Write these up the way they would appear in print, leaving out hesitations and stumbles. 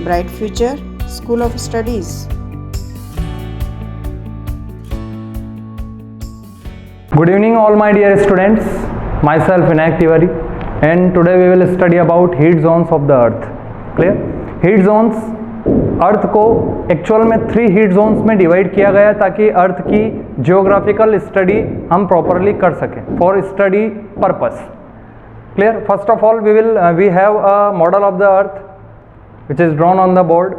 Bright Future School of Studies. Good evening all my dear students, myself Vinayak Tiwari and today we will study about heat zones of the earth. Clear? Heat zones अर्थ को actual में 3 heat Jones में divide किया गया ताकि अर्थ की geographical study हम properly कर सकें for study purpose. Clear? First of all we have a model of the earth which is drawn on the board.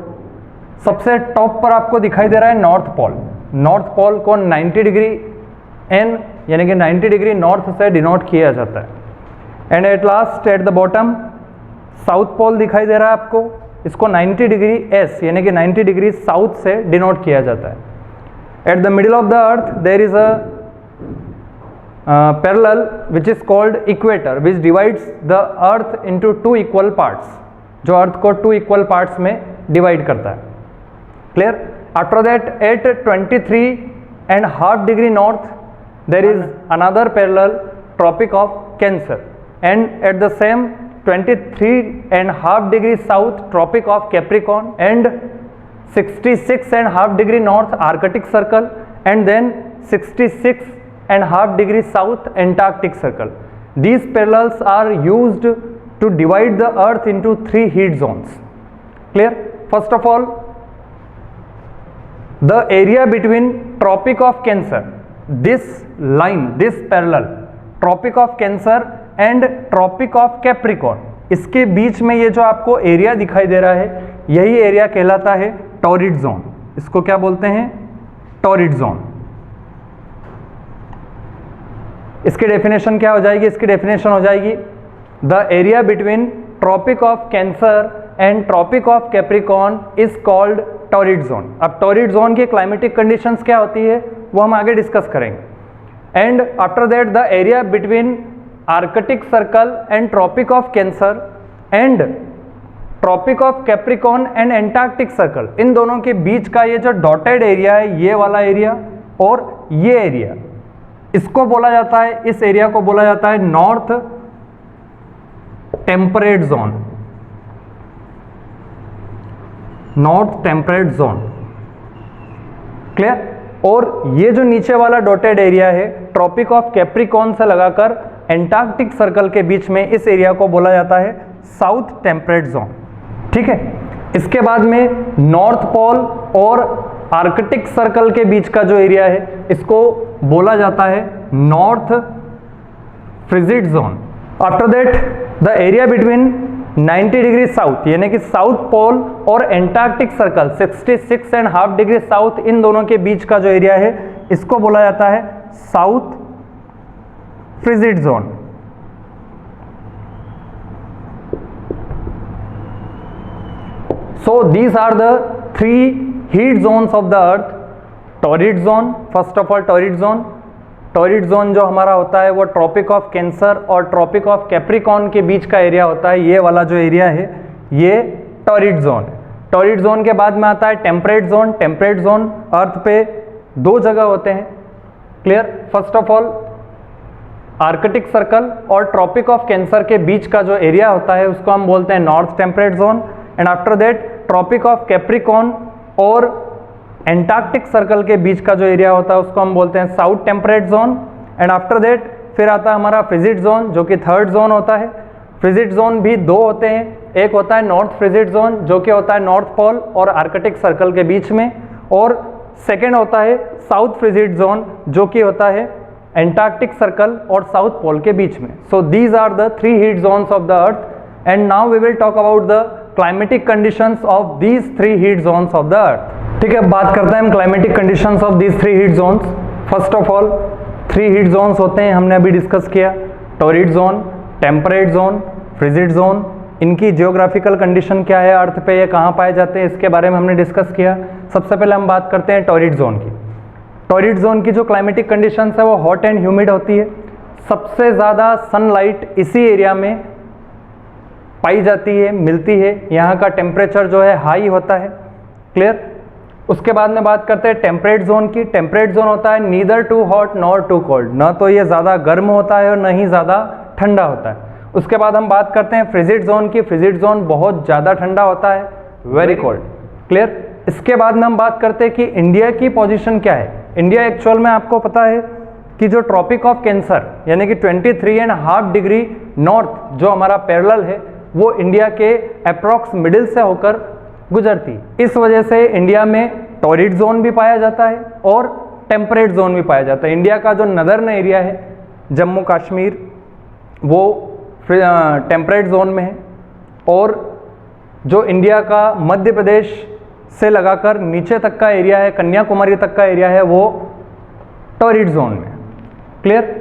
सबसे टॉप पर आपको दिखाई दे रहा है नॉर्थ पोल. नॉर्थ पोल को 90 डिग्री एन यानी कि 90 डिग्री नॉर्थ से डिनोट किया जाता है. And at last at the bottom south pole दिखाई दे रहा है आपको. इसको 90 डिग्री एस यानी कि 90 डिग्री साउथ से डिनोट किया जाता है. At the middle of the earth there is a parallel which is called equator which divides the earth into 2 equal parts, जो अर्थ को 2 इक्वल पार्ट्स में डिवाइड करता है. Clear? After that at 23.5 degree north there is another parallel Tropic of Cancer and at the same 23.5 degree south tropic of Capricorn and 66.5 degree north Arctic circle and then 66.5 degree south Antarctic circle. These parallels are used to divide the earth into 3 heat zones. Clear? First of all, the area between Tropic of Cancer, this line, this parallel, Tropic of Cancer and Tropic of Capricorn, इसके बीच में ये जो आपको area दिखाई दे रहा है यही एरिया कहलाता है टॉरिड जोन. इसको क्या बोलते हैं? Torrid zone. इसकी डेफिनेशन क्या हो जाएगी? इसकी डेफिनेशन हो जाएगी the area between Tropic of Cancer and Tropic of Capricorn is called torrid zone. अब टॉरिड जोन की क्लाइमेटिक कंडीशंस क्या होती है वो हम आगे डिस्कस करेंगे. And after that the area between Arctic Circle and Tropic of Cancer and Tropic of Capricorn and Antarctic Circle, इन दोनों के बीच का ये जो डॉटेड एरिया है, ये वाला एरिया और ये एरिया, इसको बोला जाता है, इस एरिया को बोला जाता है north temperate zone. North temperate zone. Clear? और ये जो नीचे वाला डॉटेड एरिया है ट्रॉपिक ऑफ कैप्रिकॉर्न से लगाकर एंटार्क्टिक सर्कल के बीच में, इस एरिया को बोला जाता है साउथ टेम्परेट जोन. ठीक है? इसके बाद में नॉर्थ पोल और आर्कटिक सर्कल के बीच का जो एरिया है इसको बोला जाता है north frigid zone. After that the area between 90 degree south यानी कि साउथ पोल और एंटार्क्टिक सर्कल 66.5 डिग्री साउथ, इन दोनों के बीच का जो एरिया है इसको बोला जाता है south frigid zone. So these are the 3 heat zones of the earth. Torrid zone, first of all torrid zone. Torrid zone जो हमारा होता है वो ट्रॉपिक ऑफ कैंसर और ट्रॉपिक ऑफ कैप्रिकॉर्न के बीच का एरिया होता है. ये वाला जो एरिया है ये टॉरिड जोन. टॉरिड जोन के बाद में आता है टेम्परेट जोन. टेम्परेट जोन अर्थ पे 2 जगह होते हैं. Clear? First of all Arctic circle और ट्रॉपिक ऑफ कैंसर के बीच का जो एरिया होता है उसको हम बोलते हैं north temperate zone. And after that Tropic of Capricorn और एंटार्क्टिक सर्कल के बीच का जो एरिया होता है उसको हम बोलते हैं south temperate zone. And after that फिर आता है हमारा फ्रिजिड जोन जो कि थर्ड जोन होता है. फ्रिजिड जोन भी 2 होते हैं. एक होता है नॉर्थ फ्रिजिड जोन जो कि होता है नॉर्थ पोल और आर्कटिक सर्कल के बीच में, और सेकेंड होता है साउथ फ्रिजिड जोन जो कि होता है एंटार्क्टिक सर्कल और साउथ पोल के बीच में. So these are the 3 heat zones of the earth and now we will talk about the climatic conditions of these 3 heat zones of the earth. ठीक है, बात करते हैं हम climatic conditions of these 3 heat zones. First of all 3 heat zones होते हैं, हमने अभी डिस्कस किया. Torrid zone, temperate zone, frigid zone. इनकी जियोग्राफिकल कंडीशन क्या है अर्थ पे, ये कहाँ पाए जाते हैं, इसके बारे में हमने डिस्कस किया. सबसे पहले हम बात करते हैं टॉरिड जोन की. टॉरिड जोन की जो क्लाइमेटिक कंडीशंस है वो हॉट एंड ह्यूमिड होती है. सबसे ज़्यादा सनलाइट इसी एरिया में पाई जाती है, मिलती है. यहाँ का टेम्परेचर जो है हाई होता है. क्लियर? उसके बाद में बात करते हैं टेम्परेट जोन की. टेम्परेट जोन होता है neither too hot nor too cold, ना तो ये ज़्यादा गर्म होता है और ना ही ज़्यादा ठंडा होता है. उसके बाद हम बात करते हैं फ्रिजिड जोन की. फ्रिजिड जोन बहुत ज़्यादा ठंडा होता है, वेरी कोल्ड। क्लियर। इसके बाद में हम बात करते हैं कि इंडिया की पोजीशन क्या है। इंडिया एक्चुअल में आपको पता है कि जो ट्रॉपिक ऑफ कैंसर यानी कि 23.5 डिग्री नॉर्थ जो हमारा पैरेलल है वो इंडिया के अप्रॉक्स मिडिल से होकर गुजरती। इस वजह से इंडिया में टॉरिड जोन भी पाया जाता है और टेम्परेट जोन भी पाया जाता है। इंडिया का जो नदर्न एरिया है जम्मू कश्मीर वो टेम्परेट जोन में है और जो इंडिया का मध्य प्रदेश से लगाकर नीचे तक का एरिया है, कन्याकुमारी तक का एरिया है, वो टॉरिड जोन में। क्लियर।